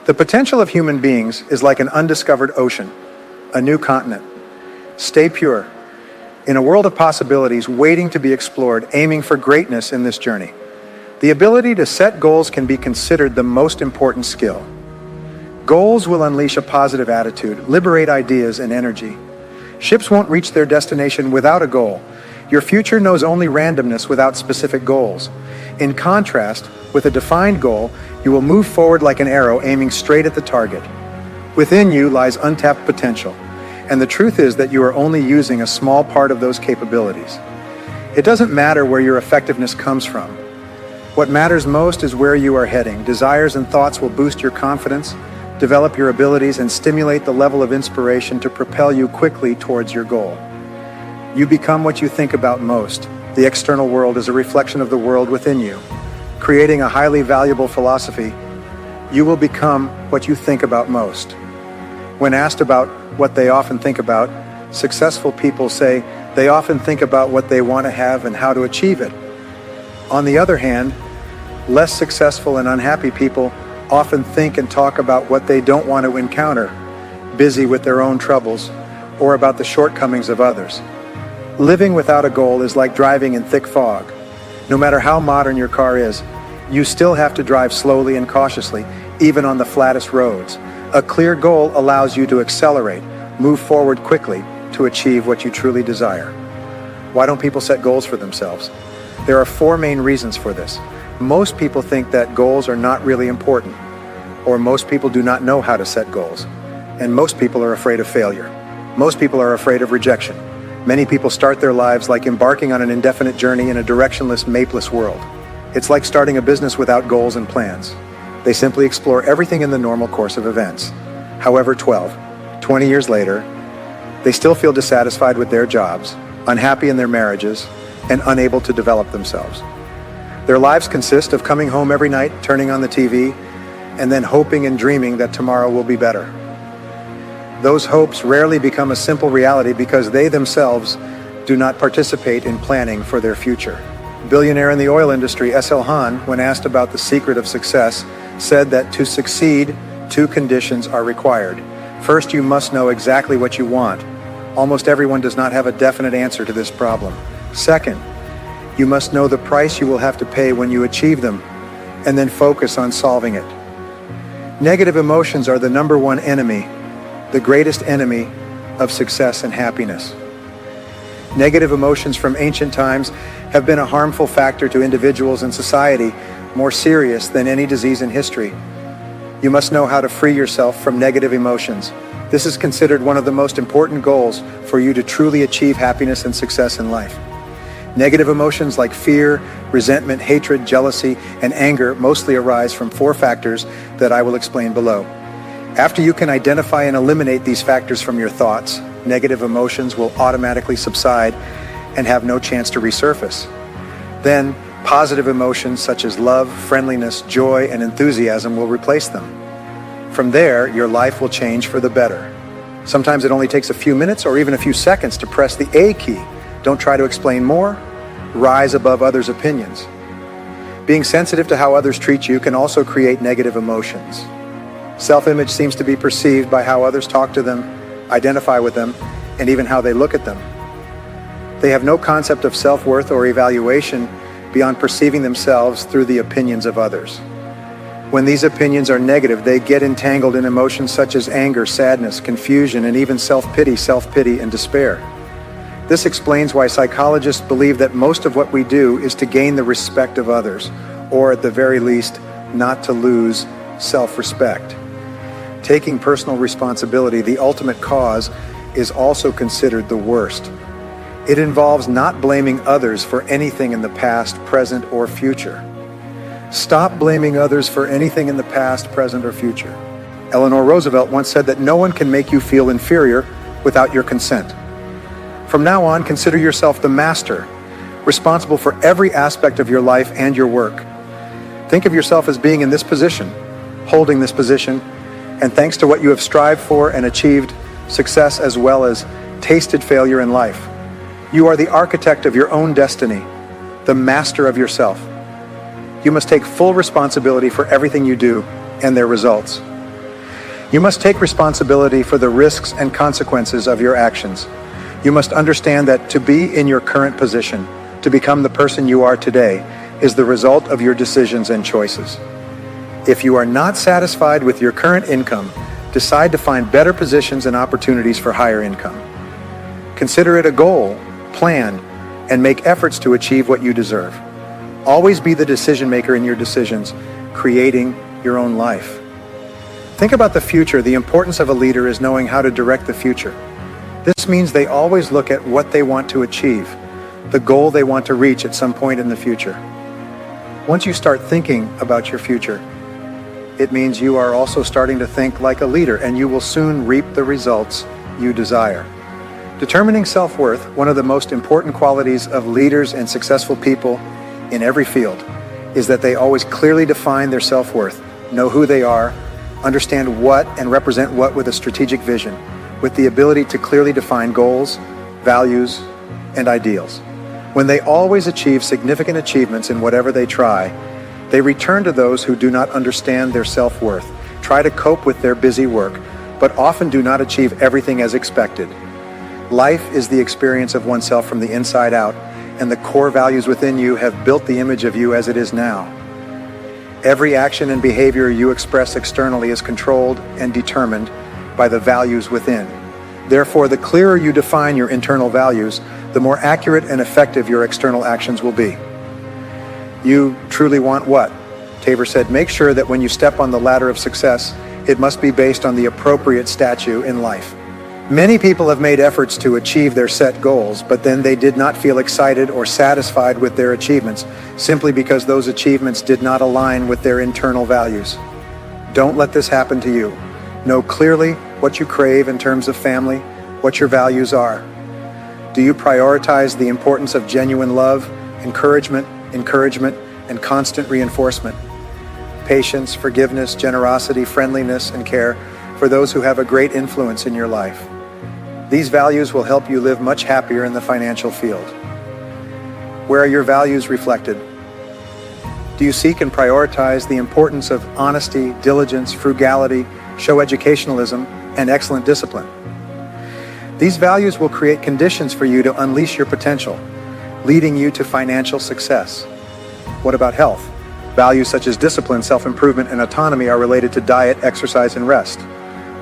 The potential of human beings is like an undiscovered ocean, a new continent. Stay pure. In a world of possibilities waiting to be explored, aiming for greatness in this journey. The ability to set goals can be considered the most important skill. Goals will unleash a positive attitude, liberate ideas and energy. Ships won't reach their destination without a goal. Your future knows only randomness without specific goals. In contrast, with a defined goal, you will move forward like an arrow aiming straight at the target. Within you lies untapped potential, and the truth is that you are only using a small part of those capabilities. It doesn't matter where your effectiveness comes from. What matters most is where you are heading. Desires and thoughts will boost your confidence, develop your abilities, and stimulate the level of inspiration to propel you quickly towards your goal. You become what you think about most. The external world is a reflection of the world within you. Creating a highly valuable philosophy, you will become what you think about most. When asked about what they often think about, successful people say they often think about what they want to have and how to achieve it. On the other hand, less successful and unhappy people often think and talk about what they don't want to encounter, busy with their own troubles, or about the shortcomings of others. Living without a goal is like driving in thick fog. No matter how modern your car is, you still have to drive slowly and cautiously, even on the flattest roads. A clear goal allows you to accelerate, move forward quickly to achieve what you truly desire. Why don't people set goals for themselves? There are 4 main reasons for this. Most people think that goals are not really important, or most people do not know how to set goals, and most people are afraid of failure. Most people are afraid of rejection. Many people start their lives like embarking on an indefinite journey in a directionless, mapeless world. It's like starting a business without goals and plans. They simply explore everything in the normal course of events. However, 20 years later, they still feel dissatisfied with their jobs, unhappy in their marriages, and unable to develop themselves. Their lives consist of coming home every night, turning on the TV, and then hoping and dreaming that tomorrow will be better. Those hopes rarely become a simple reality because they themselves do not participate in planning for their future. Billionaire in the oil industry, S.L. Hahn, when asked about the secret of success, said that to succeed, 2 conditions are required. First, you must know exactly what you want. Almost everyone does not have a definite answer to this problem. Second, you must know the price you will have to pay when you achieve them, and then focus on solving it. Negative emotions are the #1 enemy, the greatest enemy of success and happiness. Negative emotions from ancient times have been a harmful factor to individuals and society, more serious than any disease in history. You must know how to free yourself from negative emotions. This is considered one of the most important goals for you to truly achieve happiness and success in life. Negative emotions like fear, resentment, hatred, jealousy, and anger mostly arise from 4 factors that I will explain below. After you can identify and eliminate these factors from your thoughts, negative emotions will automatically subside and have no chance to resurface. Then, positive emotions such as love, friendliness, joy, and enthusiasm will replace them. From there, your life will change for the better. Sometimes it only takes a few minutes or even a few seconds to press the A key. Don't try to explain more. Rise above others' opinions. Being sensitive to how others treat you can also create negative emotions. Self-image seems to be perceived by how others talk to them, identify with them, and even how they look at them. They have no concept of self-worth or evaluation beyond perceiving themselves through the opinions of others. When these opinions are negative, they get entangled in emotions such as anger, sadness, confusion, and even self-pity, and despair. This explains why psychologists believe that most of what we do is to gain the respect of others, or at the very least, not to lose self-respect. Taking personal responsibility, the ultimate cause, is also considered the worst. It involves not blaming others for anything in the past, present, or future. Stop blaming others for anything in the past, present, or future. Eleanor Roosevelt once said that no one can make you feel inferior without your consent. From now on, consider yourself the master, responsible for every aspect of your life and your work. Think of yourself as being in this position, holding this position, and thanks to what you have strived for and achieved, success as well as tasted failure in life. You are the architect of your own destiny, the master of yourself. You must take full responsibility for everything you do and their results. You must take responsibility for the risks and consequences of your actions. You must understand that to be in your current position, to become the person you are today, is the result of your decisions and choices. If you are not satisfied with your current income, decide to find better positions and opportunities for higher income. Consider it a goal, plan, and make efforts to achieve what you deserve. Always be the decision maker in your decisions, creating your own life. Think about the future. The importance of a leader is knowing how to direct the future. This means they always look at what they want to achieve, the goal they want to reach at some point in the future. Once you start thinking about your future, it means you are also starting to think like a leader, and you will soon reap the results you desire. Determining self-worth, one of the most important qualities of leaders and successful people in every field, is that they always clearly define their self-worth, know who they are, understand what and represent what with a strategic vision, with the ability to clearly define goals, values, and ideals. When they always achieve significant achievements in whatever they try, they return to those who do not understand their self-worth, try to cope with their busy work, but often do not achieve everything as expected. Life is the experience of oneself from the inside out, and the core values within you have built the image of you as it is now. Every action and behavior you express externally is controlled and determined by the values within. Therefore, the clearer you define your internal values, the more accurate and effective your external actions will be. You truly want what? Tabor said, make sure that when you step on the ladder of success, it must be based on the appropriate statue in life. Many people have made efforts to achieve their set goals, but then they did not feel excited or satisfied with their achievements, simply because those achievements did not align with their internal values. Don't let this happen to you. Know clearly what you crave in terms of family, what your values are. Do you prioritize the importance of genuine love, encouragement, and constant reinforcement? Patience, forgiveness, generosity, friendliness, and care for those who have a great influence in your life. These values will help you live much happier in the financial field. Where are your values reflected? Do you seek and prioritize the importance of honesty, diligence, frugality, show educationalism, and excellent discipline? These values will create conditions for you to unleash your potential, leading you to financial success. What about health? Values such as discipline, self-improvement, and autonomy are related to diet, exercise, and rest,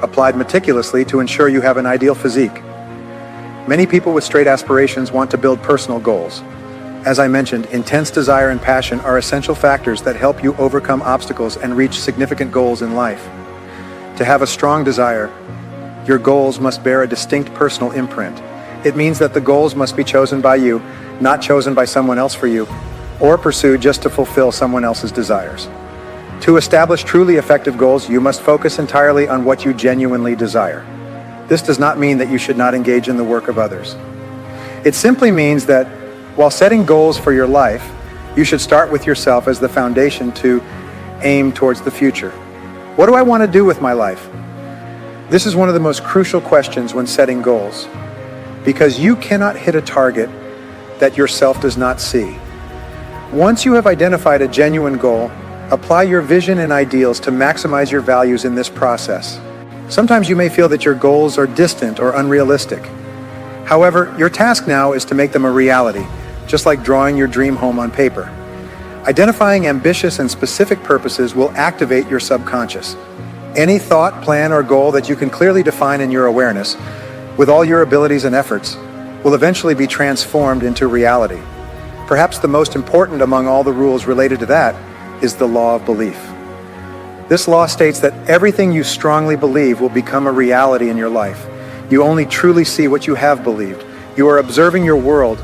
applied meticulously to ensure you have an ideal physique. Many people with straight aspirations want to build personal goals. As I mentioned, intense desire and passion are essential factors that help you overcome obstacles and reach significant goals in life. To have a strong desire, your goals must bear a distinct personal imprint. It means that the goals must be chosen by you, not chosen by someone else for you, or pursued just to fulfill someone else's desires. To establish truly effective goals, you must focus entirely on what you genuinely desire. This does not mean that you should not engage in the work of others. It simply means that while setting goals for your life, you should start with yourself as the foundation to aim towards the future. What do I want to do with my life? This is one of the most crucial questions when setting goals, because you cannot hit a target that yourself does not see. Once you have identified a genuine goal, apply your vision and ideals to maximize your values in this process. Sometimes you may feel that your goals are distant or unrealistic. However, your task now is to make them a reality, just like drawing your dream home on paper. Identifying ambitious and specific purposes will activate your subconscious. Any thought, plan, or goal that you can clearly define in your awareness, with all your abilities and efforts, will eventually be transformed into reality. Perhaps the most important among all the rules related to that is the law of belief. This law states that everything you strongly believe will become a reality in your life. You only truly see what you have believed. You are observing your world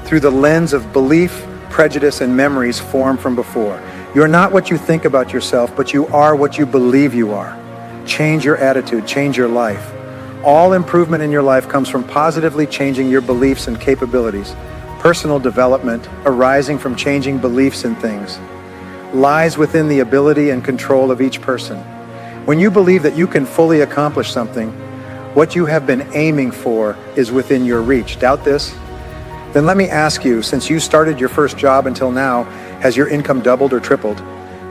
through the lens of belief, prejudice, and memories formed from before. You are not what you think about yourself, but you are what you believe you are. Change your attitude, change your life. All improvement in your life comes from positively changing your beliefs and capabilities. Personal development, arising from changing beliefs in things, lies within the ability and control of each person. When you believe that you can fully accomplish something, what you have been aiming for is within your reach. Doubt this? Then let me ask you, since you started your first job until now, has your income doubled or tripled?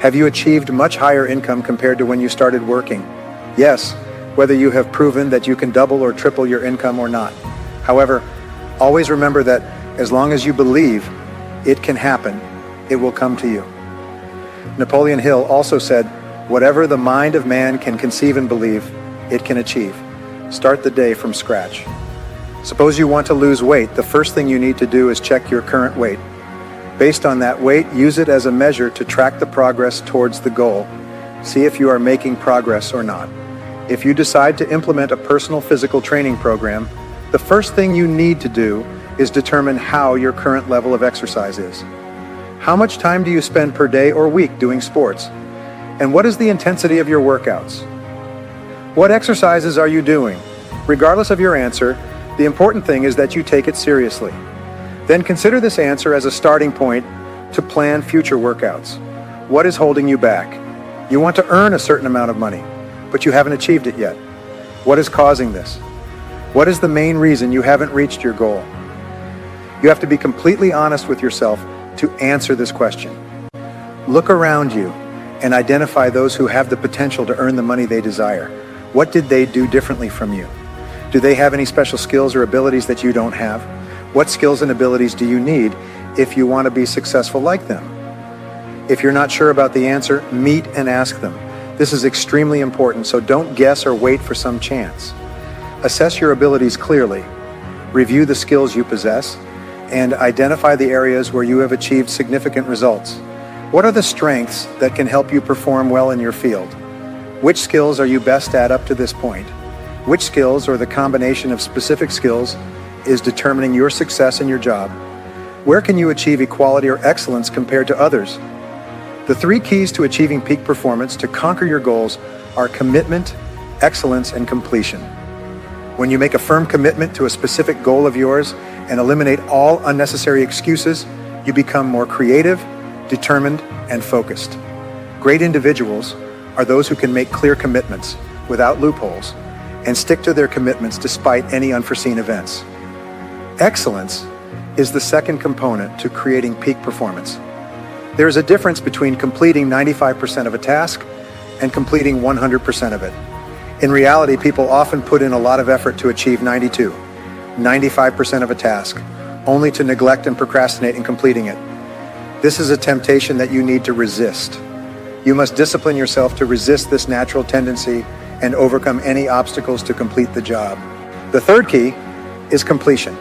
Have you achieved much higher income compared to when you started working? Yes, whether you have proven that you can double or triple your income or not. However, always remember that as long as you believe it can happen, it will come to you. Napoleon Hill also said, "Whatever the mind of man can conceive and believe, it can achieve." Start the day from scratch. Suppose you want to lose weight. The first thing you need to do is check your current weight. Based on that weight, use it as a measure to track the progress towards the goal. See if you are making progress or not. If you decide to implement a personal physical training program, the first thing you need to do is determine how your current level of exercise is. How much time do you spend per day or week doing sports? And what is the intensity of your workouts? What exercises are you doing? Regardless of your answer, the important thing is that you take it seriously. Then consider this answer as a starting point to plan future workouts. What is holding you back? You want to earn a certain amount of money, but you haven't achieved it yet. What is causing this? What is the main reason you haven't reached your goal? You have to be completely honest with yourself to answer this question. Look around you and identify those who have the potential to earn the money they desire. What did they do differently from you? Do they have any special skills or abilities that you don't have? What skills and abilities do you need if you want to be successful like them? If you're not sure about the answer, meet and ask them. This is extremely important, so don't guess or wait for some chance. Assess your abilities clearly, review the skills you possess, and identify the areas where you have achieved significant results. What are the strengths that can help you perform well in your field? Which skills are you best at up to this point? Which skills or the combination of specific skills is determining your success in your job? Where can you achieve equality or excellence compared to others? The 3 keys to achieving peak performance to conquer your goals are commitment, excellence, and completion. When you make a firm commitment to a specific goal of yours and eliminate all unnecessary excuses, you become more creative, determined, and focused. Great individuals are those who can make clear commitments without loopholes and stick to their commitments despite any unforeseen events. Excellence is the second component to creating peak performance. There is a difference between completing 95% of a task and completing 100% of it. In reality, people often put in a lot of effort to achieve 95% of a task, only to neglect and procrastinate in completing it. This is a temptation that you need to resist. You must discipline yourself to resist this natural tendency and overcome any obstacles to complete the job. The third key is completion.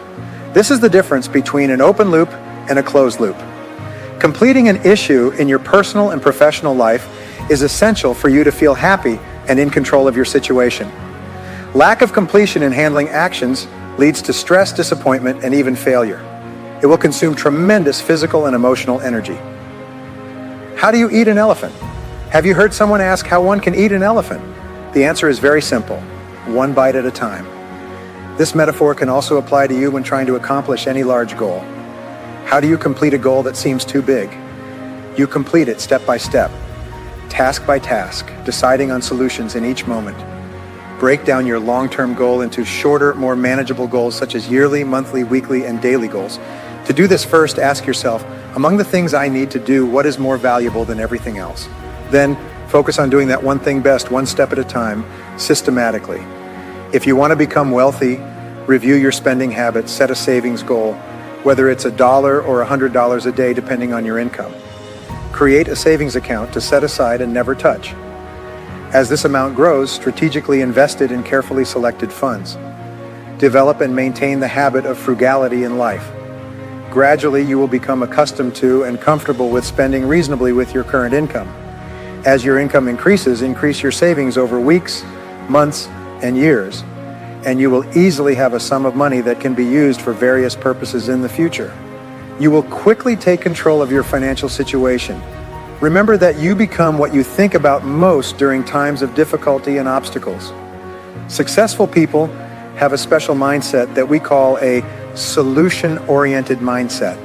This is the difference between an open loop and a closed loop. Completing an issue in your personal and professional life is essential for you to feel happy and in control of your situation. Lack of completion in handling actions leads to stress, disappointment, and even failure. It will consume tremendous physical and emotional energy. How do you eat an elephant? Have you heard someone ask how one can eat an elephant? The answer is very simple: one bite at a time. This metaphor can also apply to you when trying to accomplish any large goal. How do you complete a goal that seems too big? You complete it step by step, task by task, deciding on solutions in each moment. Break down your long-term goal into shorter, more manageable goals such as yearly, monthly, weekly, and daily goals. To do this, first ask yourself, among the things I need to do, what is more valuable than everything else? Then focus on doing that one thing best, one step at a time, systematically. If you want to become wealthy, review your spending habits, set a savings goal, whether it's $1 or $100 a day depending on your income. Create a savings account to set aside and never touch. As this amount grows, strategically invest it in carefully selected funds. Develop and maintain the habit of frugality in life. Gradually, you will become accustomed to and comfortable with spending reasonably with your current income. As your income increases, increase your savings over weeks, months, and years, and you will easily have a sum of money that can be used for various purposes in the future. You will quickly take control of your financial situation. Remember that you become what you think about most during times of difficulty and obstacles. Successful people have a special mindset that we call a solution-oriented mindset.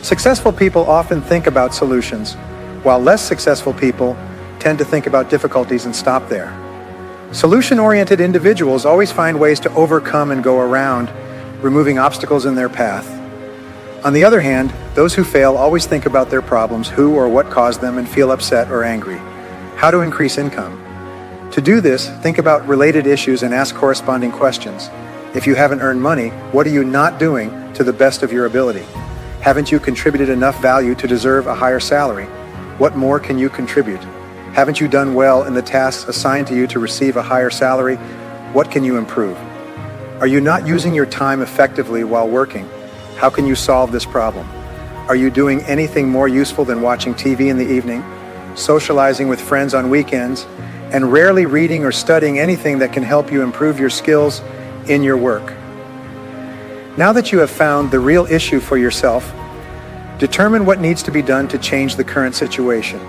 Successful people often think about solutions, while less successful people tend to think about difficulties and stop there. Solution-oriented individuals always find ways to overcome and go around, removing obstacles in their path. On the other hand, those who fail always think about their problems, who or what caused them, and feel upset or angry. How to increase income? To do this, think about related issues and ask corresponding questions. If you haven't earned money, what are you not doing to the best of your ability? Haven't you contributed enough value to deserve a higher salary? What more can you contribute? Haven't you done well in the tasks assigned to you to receive a higher salary? What can you improve? Are you not using your time effectively while working? How can you solve this problem? Are you doing anything more useful than watching TV in the evening, socializing with friends on weekends, and rarely reading or studying anything that can help you improve your skills in your work? Now that you have found the real issue for yourself, determine what needs to be done to change the current situation.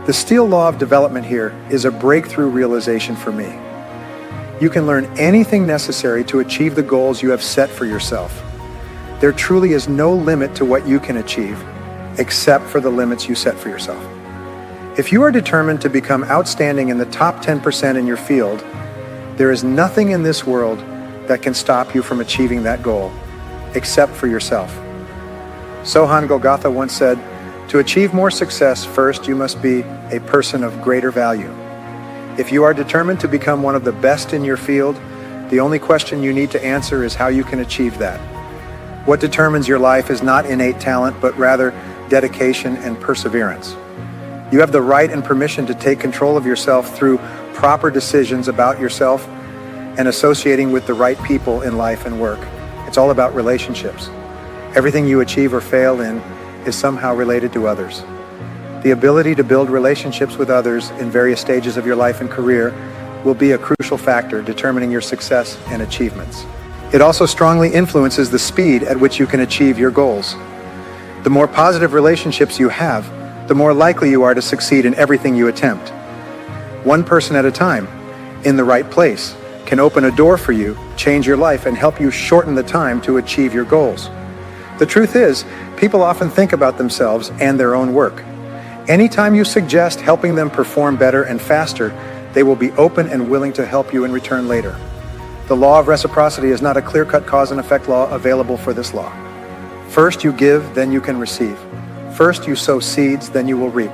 The Steele Law of Development here is a breakthrough realization for me. You can learn anything necessary to achieve the goals you have set for yourself. There truly is no limit to what you can achieve, except for the limits you set for yourself. If you are determined to become outstanding in the top 10% in your field, there is nothing in this world that can stop you from achieving that goal, except for yourself. Sohan Golgotha once said, "To achieve more success, first you must be a person of greater value." If you are determined to become one of the best in your field, the only question you need to answer is how you can achieve that. What determines your life is not innate talent, but rather dedication and perseverance. You have the right and permission to take control of yourself through proper decisions about yourself and associating with the right people in life and work. It's all about relationships. Everything you achieve or fail in is somehow related to others. The ability to build relationships with others in various stages of your life and career will be a crucial factor determining your success and achievements. It also strongly influences the speed at which you can achieve your goals. The more positive relationships you have, the more likely you are to succeed in everything you attempt. One person at a time, in the right place, can open a door for you, change your life, and help you shorten the time to achieve your goals. The truth is, people often think about themselves and their own work. Anytime you suggest helping them perform better and faster, they will be open and willing to help you in return later. The law of reciprocity is not a clear-cut cause and effect law available for this law. First you give, then you can receive. First you sow seeds, then you will reap.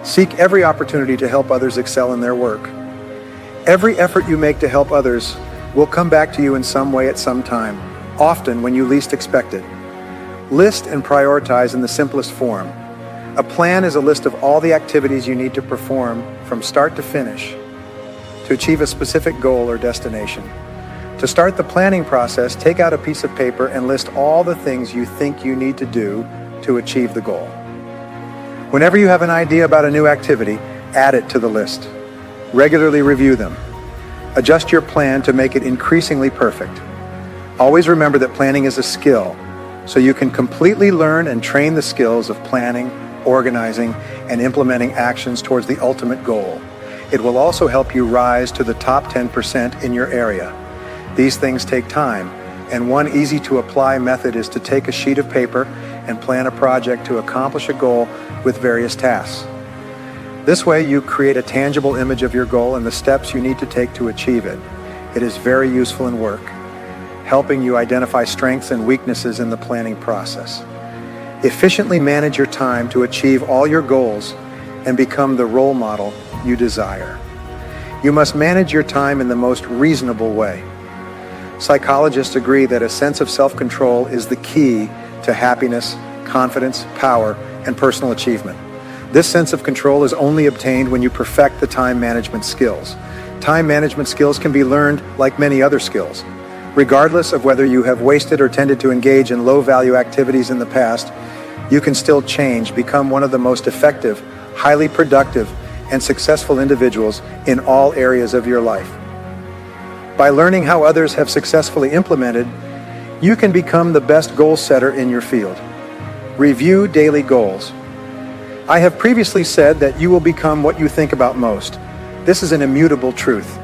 Seek every opportunity to help others excel in their work. Every effort you make to help others will come back to you in some way at some time, often when you least expect it. List and prioritize in the simplest form. A plan is a list of all the activities you need to perform from start to finish to achieve a specific goal or destination. To start the planning process, take out a piece of paper and list all the things you think you need to do to achieve the goal. Whenever you have an idea about a new activity, add it to the list. Regularly review them. Adjust your plan to make it increasingly perfect. Always remember that planning is a skill, so you can completely learn and train the skills of planning, organizing, and implementing actions towards the ultimate goal. It will also help you rise to the top 10% in your area. These things take time, and one easy-to-apply method is to take a sheet of paper and plan a project to accomplish a goal with various tasks. This way, you create a tangible image of your goal and the steps you need to take to achieve it. It is very useful in work, helping you identify strengths and weaknesses in the planning process. Efficiently manage your time to achieve all your goals and become the role model you desire. You must manage your time in the most reasonable way. Psychologists agree that a sense of self-control is the key to happiness, confidence, power, and personal achievement. This sense of control is only obtained when you perfect the time management skills. Time management skills can be learned like many other skills. Regardless of whether you have wasted or tended to engage in low-value activities in the past, you can still change, become one of the most effective, highly productive, and successful individuals in all areas of your life. By learning how others have successfully implemented, you can become the best goal setter in your field. Review daily goals. I have previously said that you will become what you think about most. This is an immutable truth.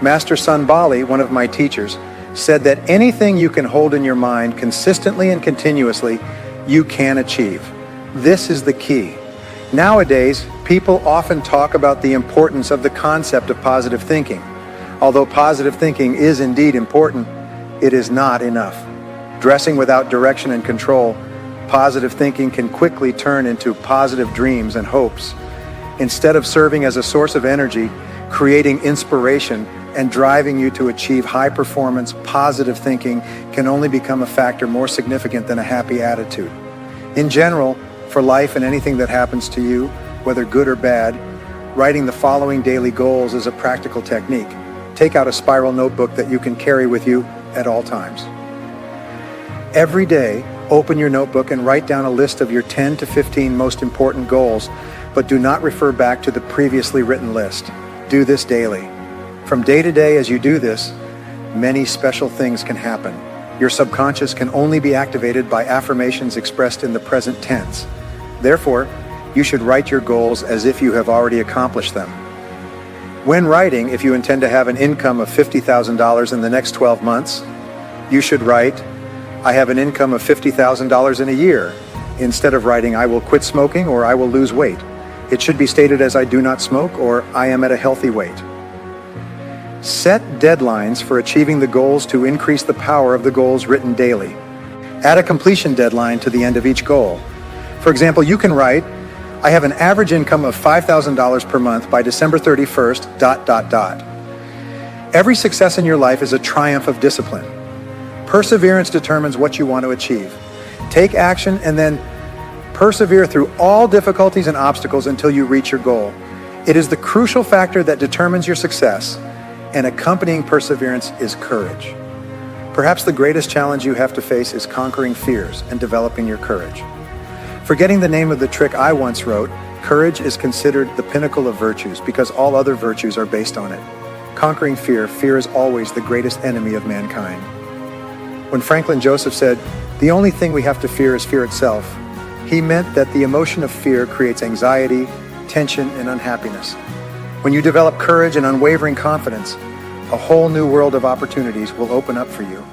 Master Sanbali, one of my teachers, said that anything you can hold in your mind consistently and continuously, you can achieve. This is the key. Nowadays, people often talk about the importance of the concept of positive thinking. Although positive thinking is indeed important, it is not enough. Dressing without direction and control, positive thinking can quickly turn into positive dreams and hopes. Instead of serving as a source of energy, creating inspiration, and driving you to achieve high performance, positive thinking can only become a factor more significant than a happy attitude. In general, for life and anything that happens to you, whether good or bad, writing the following daily goals is a practical technique. Take out a spiral notebook that you can carry with you at all times. Every day, open your notebook and write down a list of your 10 to 15 most important goals, but do not refer back to the previously written list. Do this daily. From day to day as you do this, many special things can happen. Your subconscious can only be activated by affirmations expressed in the present tense. Therefore, you should write your goals as if you have already accomplished them. When writing, if you intend to have an income of $50,000 in the next 12 months, you should write, I have an income of $50,000 in a year, instead of writing, I will quit smoking or I will lose weight. It should be stated as I do not smoke or I am at a healthy weight. Set deadlines for achieving the goals to increase the power of the goals written daily. Add a completion deadline to the end of each goal. For example, you can write, I have an average income of $5,000 per month by December 31st, ... Every success in your life is a triumph of discipline. Perseverance determines what you want to achieve. Take action and then persevere through all difficulties and obstacles until you reach your goal. It is the crucial factor that determines your success, and accompanying perseverance is courage. Perhaps the greatest challenge you have to face is conquering fears and developing your courage. Forgetting the name of the trick I once wrote, courage is considered the pinnacle of virtues because all other virtues are based on it. Conquering fear, fear is always the greatest enemy of mankind. When Franklin Joseph said, the only thing we have to fear is fear itself, he meant that the emotion of fear creates anxiety, tension, and unhappiness. When you develop courage and unwavering confidence, a whole new world of opportunities will open up for you.